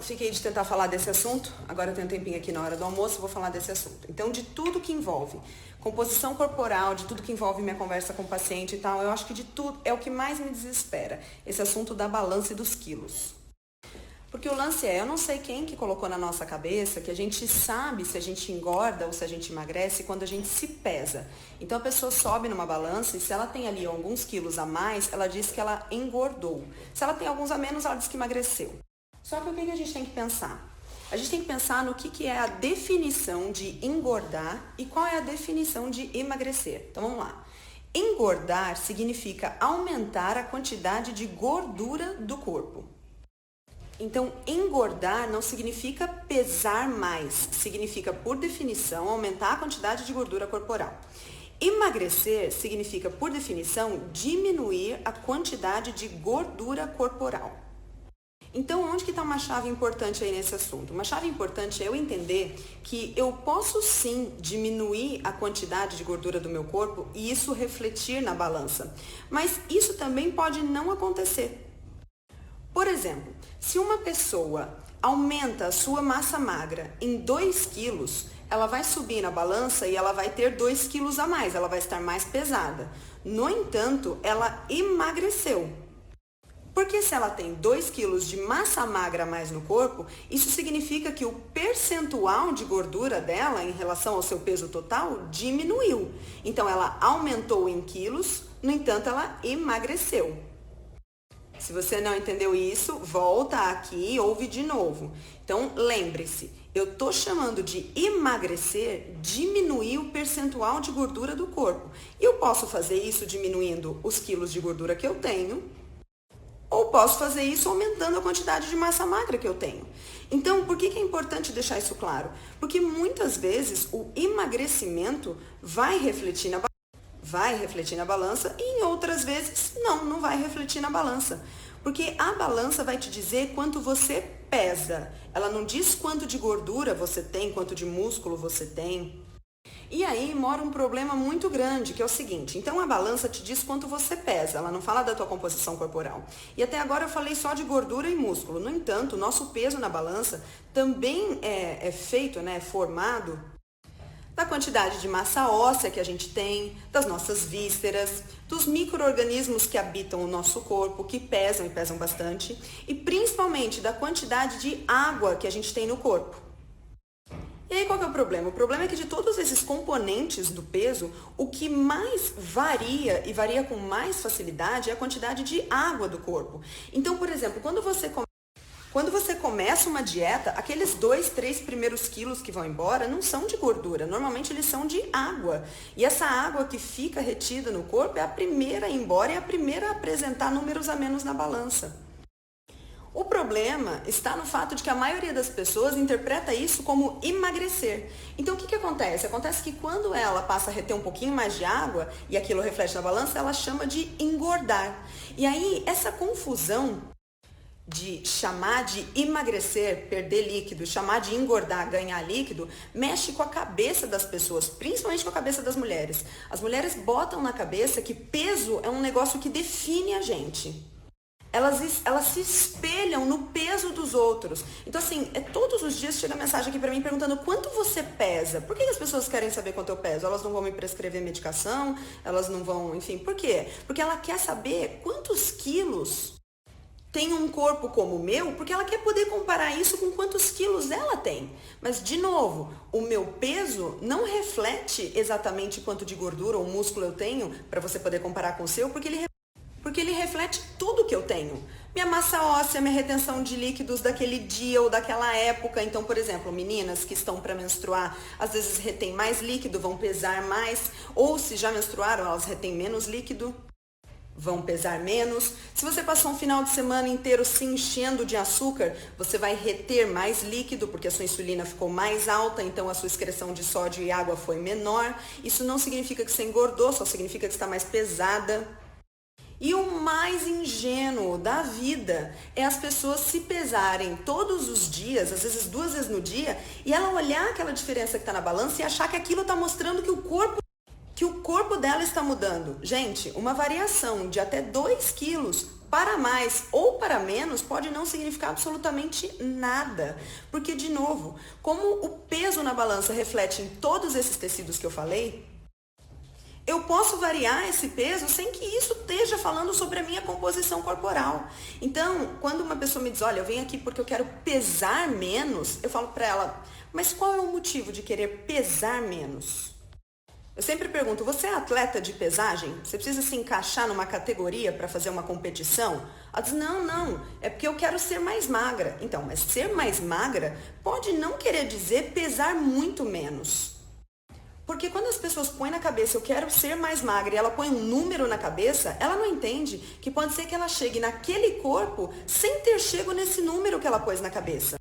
Fiquei de tentar falar desse assunto, agora eu tenho um tempinho aqui na hora do almoço, vou falar desse assunto. Então, de tudo que envolve composição corporal, de tudo que envolve minha conversa com o paciente e tal, eu acho que de tudo é o que mais me desespera, esse assunto da balança e dos quilos. Porque o lance eu não sei quem que colocou na nossa cabeça que a gente sabe se a gente engorda ou se a gente emagrece quando a gente se pesa. Então a pessoa sobe numa balança e se ela tem ali alguns quilos a mais, ela diz que ela engordou. Se ela tem alguns a menos, ela diz que emagreceu. Só que o que a gente tem que pensar? A gente tem que pensar no que é a definição de engordar e qual é a definição de emagrecer. Então vamos lá. Engordar significa aumentar a quantidade de gordura do corpo. Então, engordar não significa pesar mais, significa, por definição, aumentar a quantidade de gordura corporal. Emagrecer significa, por definição, diminuir a quantidade de gordura corporal. Então, onde que está uma chave importante aí nesse assunto? Uma chave importante é eu entender que eu posso sim diminuir a quantidade de gordura do meu corpo e isso refletir na balança, mas isso também pode não acontecer. Por exemplo, se uma pessoa aumenta a sua massa magra em 2 quilos, ela vai subir na balança e ela vai ter 2 quilos a mais, ela vai estar mais pesada. No entanto, ela emagreceu. Porque se ela tem 2 quilos de massa magra a mais no corpo, isso significa que o percentual de gordura dela em relação ao seu peso total diminuiu. Então, ela aumentou em quilos, no entanto, ela emagreceu. Se você não entendeu isso, volta aqui e ouve de novo. Então, lembre-se, eu estou chamando de emagrecer, diminuir o percentual de gordura do corpo. E eu posso fazer isso diminuindo os quilos de gordura que eu tenho, ou posso fazer isso aumentando a quantidade de massa magra que eu tenho. Então, por que é importante deixar isso claro? Porque muitas vezes o emagrecimento vai refletir na balança e em outras vezes não vai refletir na balança. Porque a balança vai te dizer quanto você pesa. Ela não diz quanto de gordura você tem, quanto de músculo você tem. E aí mora um problema muito grande, que é o seguinte, então a balança te diz quanto você pesa, ela não fala da tua composição corporal. E até agora eu falei só de gordura e músculo. No entanto, o nosso peso na balança também é feito, formado da quantidade de massa óssea que a gente tem, das nossas vísceras, dos micro-organismos que habitam o nosso corpo, que pesam e pesam bastante, e principalmente da quantidade de água que a gente tem no corpo. E aí qual que é o problema? O problema é que de todos esses componentes do peso, o que mais varia e varia com mais facilidade é a quantidade de água do corpo. Então, por exemplo, quando você começa uma dieta, aqueles 2, 3 primeiros quilos que vão embora não são de gordura, normalmente eles são de água. E essa água que fica retida no corpo é a primeira a ir embora e a primeira a apresentar números a menos na balança. O problema está no fato de que a maioria das pessoas interpreta isso como emagrecer. Então o que acontece? Acontece que quando ela passa a reter um pouquinho mais de água e aquilo reflete na balança, ela chama de engordar. E aí essa confusão de chamar de emagrecer, perder líquido, chamar de engordar, ganhar líquido, mexe com a cabeça das pessoas, principalmente com a cabeça das mulheres. As mulheres botam na cabeça que peso é um negócio que define a gente. Elas se espelham no peso dos outros. Então, assim, todos os dias chega mensagem aqui pra mim perguntando quanto você pesa. Por que as pessoas querem saber quanto eu peso? Elas não vão me prescrever medicação, elas não vão, enfim, por quê? Porque ela quer saber quantos quilos tem um corpo como o meu, porque ela quer poder comparar isso com quantos quilos ela tem. Mas, de novo, o meu peso não reflete exatamente quanto de gordura ou músculo eu tenho para você poder comparar com o seu, porque ele reflete tudo que eu tenho. Minha massa óssea, minha retenção de líquidos daquele dia ou daquela época. Então, por exemplo, meninas que estão para menstruar, às vezes retêm mais líquido, vão pesar mais. Ou se já menstruaram, elas retêm menos líquido, vão pesar menos. Se você passou um final de semana inteiro se enchendo de açúcar, você vai reter mais líquido, porque a sua insulina ficou mais alta, então a sua excreção de sódio e água foi menor. Isso não significa que você engordou, só significa que você está mais pesada. E o mais ingênuo da vida é as pessoas se pesarem todos os dias, às vezes 2 vezes no dia, e ela olhar aquela diferença que está na balança e achar que aquilo está mostrando que o corpo dela está mudando. Gente, uma variação de até 2 quilos Para mais ou para menos pode não significar absolutamente nada. Porque, de novo, como o peso na balança reflete em todos esses tecidos que eu falei, eu posso variar esse peso sem que isso esteja falando sobre a minha composição corporal. Então, quando uma pessoa me diz, olha, eu venho aqui porque eu quero pesar menos, eu falo para ela, mas qual é o motivo de querer pesar menos? Eu sempre pergunto, você é atleta de pesagem? Você precisa se encaixar numa categoria para fazer uma competição? Ela diz, não, é porque eu quero ser mais magra. Então, mas ser mais magra pode não querer dizer pesar muito menos. Porque quando as pessoas põem na cabeça, eu quero ser mais magra, e ela põe um número na cabeça, ela não entende que pode ser que ela chegue naquele corpo sem ter chego nesse número que ela pôs na cabeça.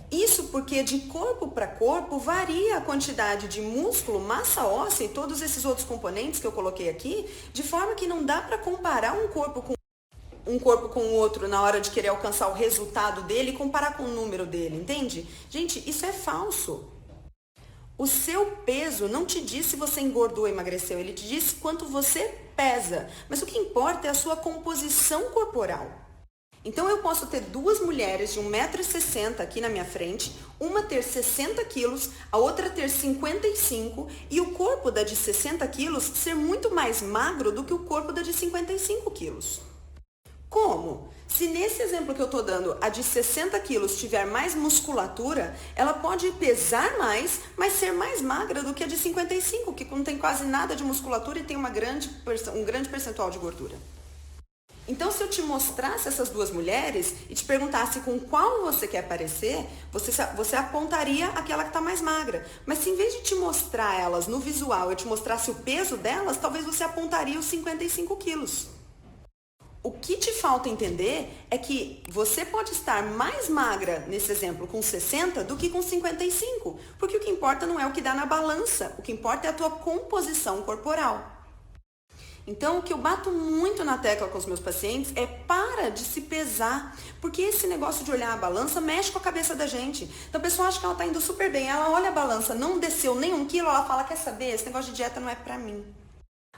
Isso porque de corpo para corpo varia a quantidade de músculo, massa óssea e todos esses outros componentes que eu coloquei aqui, de forma que não dá para comparar um corpo com o outro na hora de querer alcançar o resultado dele e comparar com o número dele, entende? Gente, isso é falso. O seu peso não te diz se você engordou ou emagreceu, ele te diz quanto você pesa. Mas o que importa é a sua composição corporal. Então eu posso ter duas mulheres de 1,60 m aqui na minha frente, uma ter 60 quilos, a outra ter 55, e o corpo da de 60 quilos ser muito mais magro do que o corpo da de 55 quilos. Como? Se nesse exemplo que eu estou dando, a de 60 quilos tiver mais musculatura, ela pode pesar mais, mas ser mais magra do que a de 55, que não tem quase nada de musculatura e tem um grande percentual de gordura. Então, se eu te mostrasse essas duas mulheres e te perguntasse com qual você quer parecer, você apontaria aquela que está mais magra. Mas se em vez de te mostrar elas no visual, eu te mostrasse o peso delas, talvez você apontaria os 55 quilos. O que te falta entender é que você pode estar mais magra, nesse exemplo, com 60 do que com 55. Porque o que importa não é o que dá na balança, o que importa é a tua composição corporal. Então, o que eu bato muito na tecla com os meus pacientes é para de se pesar, porque esse negócio de olhar a balança mexe com a cabeça da gente. Então, a pessoa acha que ela está indo super bem, ela olha a balança, não desceu nem 1 quilo, ela fala, quer saber, esse negócio de dieta não é para mim.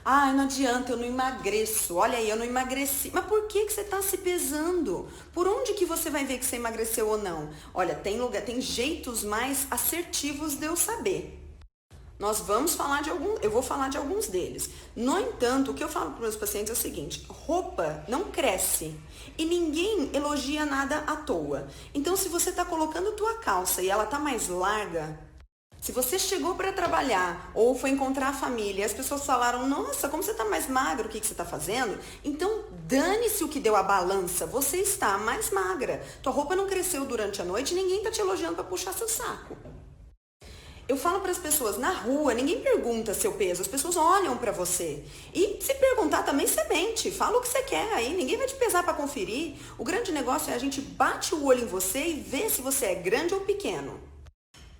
Ah, não adianta, eu não emagreço. Olha aí, eu não emagreci. Mas por que você está se pesando? Por onde que você vai ver que você emagreceu ou não? Olha, tem jeitos mais assertivos de eu saber. Eu vou falar de alguns deles. No entanto, o que eu falo para os meus pacientes é o seguinte, roupa não cresce e ninguém elogia nada à toa. Então, se você está colocando tua calça e ela está mais larga, se você chegou para trabalhar ou foi encontrar a família e as pessoas falaram, nossa, como você está mais magro, o que você está fazendo? Então, dane-se o que deu a balança, você está mais magra. Tua roupa não cresceu durante a noite e ninguém está te elogiando para puxar seu saco. Eu falo para as pessoas, na rua, ninguém pergunta seu peso, as pessoas olham para você. E se perguntar também, você mente, fala o que você quer aí, ninguém vai te pesar para conferir. O grande negócio é a gente bate o olho em você e vê se você é grande ou pequeno.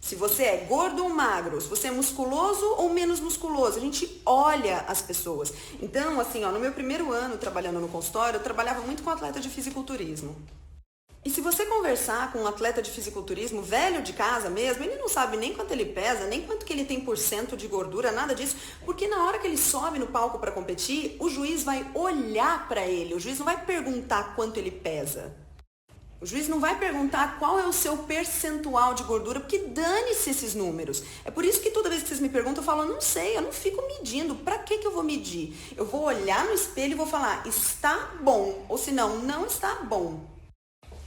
Se você é gordo ou magro, se você é musculoso ou menos musculoso, a gente olha as pessoas. Então, assim, no meu primeiro ano trabalhando no consultório, eu trabalhava muito com atleta de fisiculturismo. E se você conversar com um atleta de fisiculturismo, velho de casa mesmo, ele não sabe nem quanto ele pesa, nem quanto que ele tem por cento de gordura, nada disso, porque na hora que ele sobe no palco para competir, o juiz vai olhar para ele, o juiz não vai perguntar quanto ele pesa. O juiz não vai perguntar qual é o seu percentual de gordura, porque dane-se esses números. É por isso que toda vez que vocês me perguntam, eu falo, não sei, eu não fico medindo. Para que eu vou medir? Eu vou olhar no espelho e vou falar, está bom, ou se não, não está bom.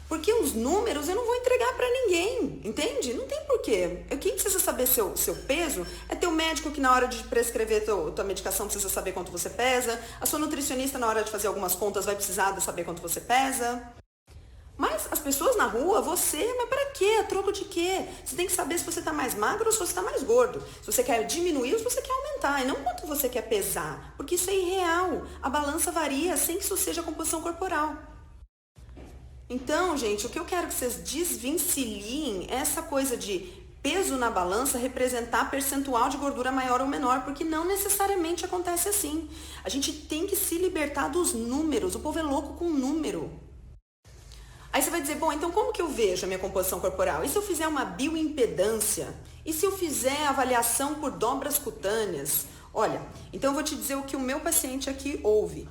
Porque os números eu não vou entregar para ninguém, entende? Não tem porquê. Quem precisa saber seu peso é teu médico que na hora de prescrever tua medicação precisa saber quanto você pesa. A sua nutricionista na hora de fazer algumas contas vai precisar de saber quanto você pesa. Mas as pessoas na rua, mas para quê? A troco de quê? Você tem que saber se você está mais magro ou se você está mais gordo. Se você quer diminuir ou se você quer aumentar. E não quanto você quer pesar. Porque isso é irreal. A balança varia sem que isso seja composição corporal. Então, gente, o que eu quero que vocês desvencilhem é essa coisa de peso na balança representar percentual de gordura maior ou menor, porque não necessariamente acontece assim. A gente tem que se libertar dos números. O povo é louco com número. Aí você vai dizer, bom, então como que eu vejo a minha composição corporal? E se eu fizer uma bioimpedância? E se eu fizer avaliação por dobras cutâneas? Olha, então eu vou te dizer o que o meu paciente aqui ouve.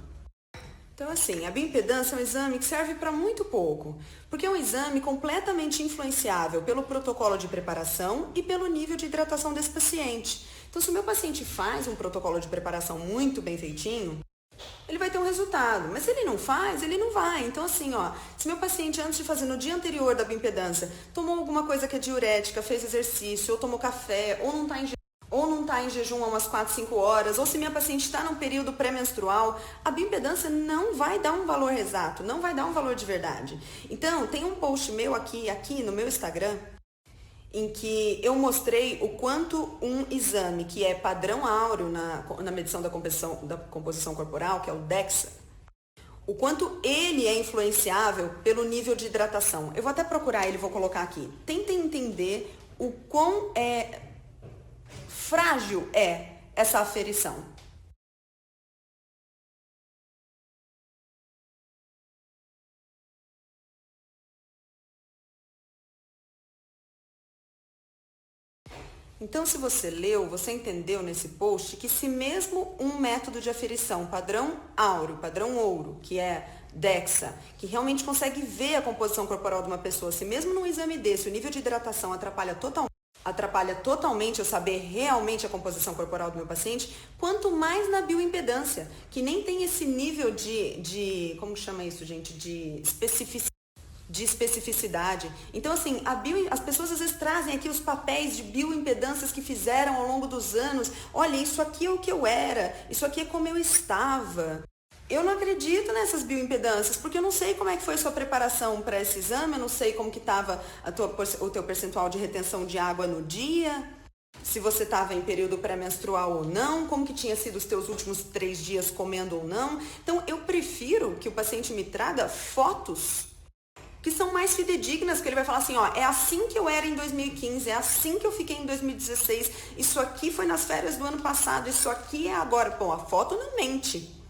Então, assim, a bioimpedância é um exame que serve para muito pouco, porque é um exame completamente influenciável pelo protocolo de preparação e pelo nível de hidratação desse paciente. Então, se o meu paciente faz um protocolo de preparação muito bem feitinho, ele vai ter um resultado, mas se ele não faz, ele não vai. Então, assim, ó, se meu paciente, antes de fazer no dia anterior da bioimpedância, tomou alguma coisa que é diurética, fez exercício, ou tomou café, ou não está em jejum há umas 4, 5 horas, ou se minha paciente está num período pré-menstrual, a bioimpedância não vai dar um valor exato, não vai dar um valor de verdade. Então, tem um post meu aqui no meu Instagram, em que eu mostrei o quanto um exame que é padrão áureo na medição da composição corporal, que é o DEXA, o quanto ele é influenciável pelo nível de hidratação. Eu vou até procurar ele, vou colocar aqui. Tentem entender o quão frágil é essa aferição. Então, se você leu, você entendeu nesse post que se mesmo um método de aferição padrão áureo, padrão ouro, que é DEXA, que realmente consegue ver a composição corporal de uma pessoa, se mesmo num exame desse o nível de hidratação atrapalha totalmente eu saber realmente a composição corporal do meu paciente, quanto mais na bioimpedância, que nem tem esse nível como chama isso, gente, de especificidade. Então, assim, as pessoas às vezes trazem aqui os papéis de bioimpedâncias que fizeram ao longo dos anos. Olha, isso aqui é o que eu era, isso aqui é como eu estava. Eu não acredito nessas bioimpedâncias, porque eu não sei como é que foi a sua preparação para esse exame, eu não sei como que estava o teu percentual de retenção de água no dia, se você estava em período pré-menstrual ou não, como que tinha sido os teus últimos 3 dias comendo ou não. Então, eu prefiro que o paciente me traga fotos que são mais fidedignas, que ele vai falar assim, ó, é assim que eu era em 2015, é assim que eu fiquei em 2016, isso aqui foi nas férias do ano passado, isso aqui é agora. Pô, a foto não mente.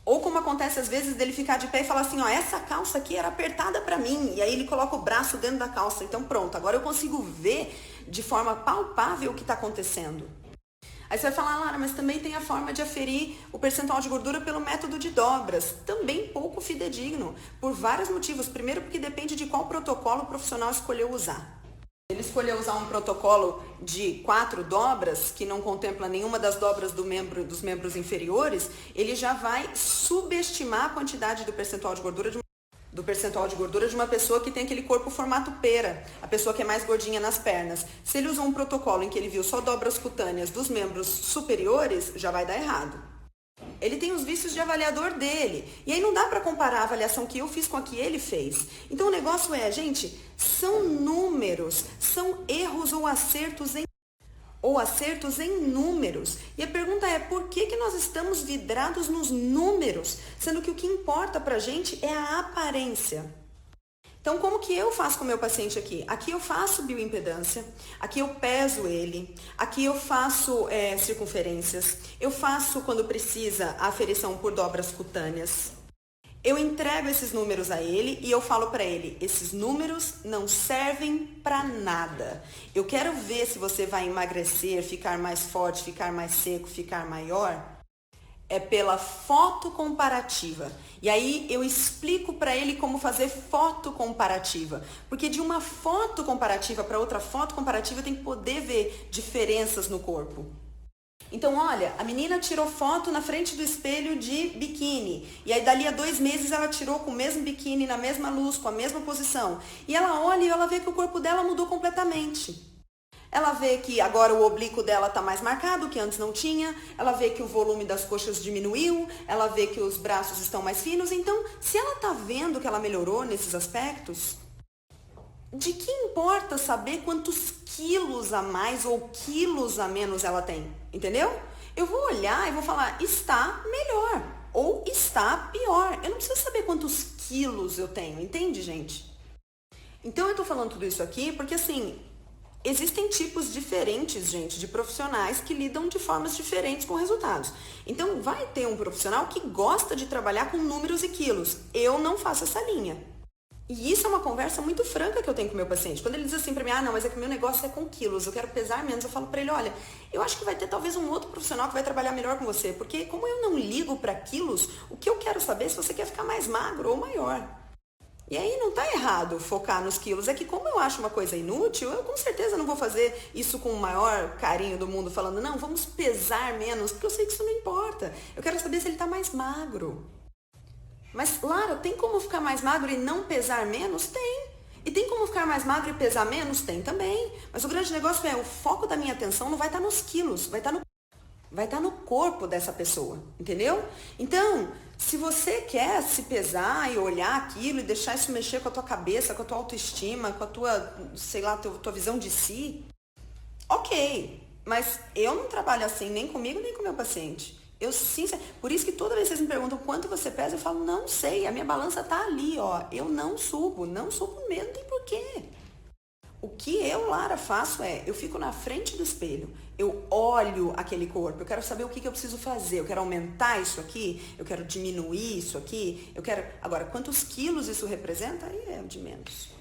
Ou como acontece às vezes dele ficar de pé e falar assim, ó, essa calça aqui era apertada pra mim, e aí ele coloca o braço dentro da calça, então pronto, agora eu consigo ver de forma palpável o que está acontecendo. Aí você vai falar, Lara, mas também tem a forma de aferir o percentual de gordura pelo método de dobras. Também pouco fidedigno, por vários motivos. Primeiro, porque depende de qual protocolo o profissional escolheu usar. Ele escolheu usar um protocolo de 4 dobras, que não contempla nenhuma das dobras dos membros inferiores, ele já vai subestimar a quantidade do percentual de gordura de uma pessoa que tem aquele corpo formato pera, a pessoa que é mais gordinha nas pernas. Se ele usou um protocolo em que ele viu só dobras cutâneas dos membros superiores, já vai dar errado. Ele tem os vícios de avaliador dele. E aí não dá para comparar a avaliação que eu fiz com a que ele fez. Então o negócio é, gente, são números, são erros ou acertos em números. E a pergunta é, por que nós estamos vidrados nos números, sendo que o que importa pra gente é a aparência? Então, como que eu faço com o meu paciente aqui? Aqui eu faço bioimpedância, aqui eu peso ele, aqui eu faço circunferências, eu faço, quando precisa, a aferição por dobras cutâneas. Eu entrego esses números a ele e eu falo para ele, esses números não servem para nada. Eu quero ver se você vai emagrecer, ficar mais forte, ficar mais seco, ficar maior. É pela foto comparativa. E aí eu explico para ele como fazer foto comparativa. Porque de uma foto comparativa para outra foto comparativa tem que poder ver diferenças no corpo. Então, olha, a menina tirou foto na frente do espelho de biquíni. E aí, dali a 2 meses, ela tirou com o mesmo biquíni, na mesma luz, com a mesma posição. E ela olha e ela vê que o corpo dela mudou completamente. Ela vê que agora o oblíquo dela está mais marcado, que antes não tinha. Ela vê que o volume das coxas diminuiu. Ela vê que os braços estão mais finos. Então, se ela está vendo que ela melhorou nesses aspectos, de que importa saber quantos quilos a mais ou quilos a menos ela tem? Entendeu? Eu vou olhar e vou falar, está melhor ou está pior. Eu não preciso saber quantos quilos eu tenho, entende, gente? Então, eu tô falando tudo isso aqui porque, assim, existem tipos diferentes, gente, de profissionais que lidam de formas diferentes com resultados. Então, vai ter um profissional que gosta de trabalhar com números e quilos. Eu não faço essa linha. E isso é uma conversa muito franca que eu tenho com o meu paciente. Quando ele diz assim pra mim, não, mas é que o meu negócio é com quilos, eu quero pesar menos, eu falo pra ele, olha, eu acho que vai ter talvez um outro profissional que vai trabalhar melhor com você, porque como eu não ligo pra quilos, o que eu quero saber é se você quer ficar mais magro ou maior. E aí não tá errado focar nos quilos, é que como eu acho uma coisa inútil, eu com certeza não vou fazer isso com o maior carinho do mundo, falando, não, vamos pesar menos, porque eu sei que isso não importa. Eu quero saber se ele tá mais magro. Mas, Lara, tem como ficar mais magro e não pesar menos? Tem. E tem como ficar mais magro e pesar menos? Tem também. Mas o grande negócio é, o foco da minha atenção não vai estar nos quilos, vai estar no corpo dessa pessoa, entendeu? Então, se você quer se pesar e olhar aquilo e deixar isso mexer com a tua cabeça, com a tua autoestima, com a tua, sei lá, tua visão de si, ok. Mas eu não trabalho assim nem comigo, nem com o meu paciente. Por isso que toda vez que vocês me perguntam quanto você pesa, eu falo, não sei, a minha balança tá ali, ó. Eu não subo mesmo, não tem porquê. O que eu, Lara, faço eu fico na frente do espelho, eu olho aquele corpo, eu quero saber o que eu preciso fazer, eu quero aumentar isso aqui, eu quero diminuir isso aqui, Agora, quantos quilos isso representa, aí é o de menos.